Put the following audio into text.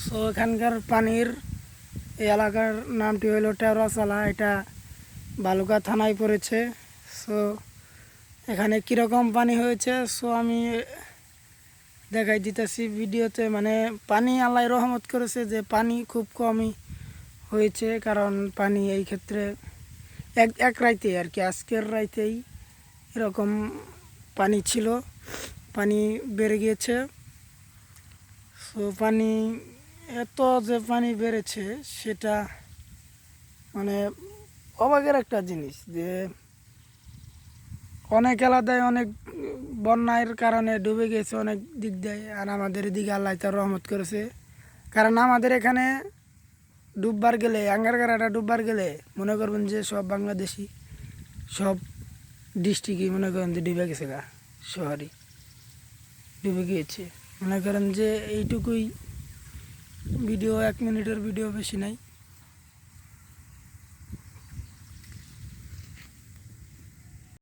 So এখানকার পানির এই এলাকার নামটি হলো টেওরাচালা। এটা বালুকা থানায় পড়েছে। সো এখানে কীরকম পানি হয়েছে সো আমি দেখাই দিতেছি ভিডিওতে। মানে পানি আল্লাহ রহমত করেছে যে পানি খুব কমই হয়েছে, কারণ পানি এই ক্ষেত্রে এক এক রাইতে আর কি, আজকের রাইতেই এরকম পানি ছিল, পানি বেড়ে গিয়েছে। সো পানি এত যে পানি বেড়েছে সেটা মানে অবাকের একটা জিনিস, যে অনেক এলাকায় অনেক বন্যার কারণে ডুবে গেছে অনেক দিক দিয়ে, আর আমাদের এদিকে আল্লাহ তার রহমত করেছে। কারণ আমাদের এখানে ডুববার গেলে, আঙ্গারগাড়াটা ডুববার গেলে মনে করবেন যে সব বাংলাদেশি সব ডিস্ট্রিক্টই মনে করেন যে ডুবে গেছে, গা শহরই ডুবে গিয়েছে। মনে করেন যে এইটুকুই ভিডিও, 1 মিনিটের ভিডিও, বেশি নাই।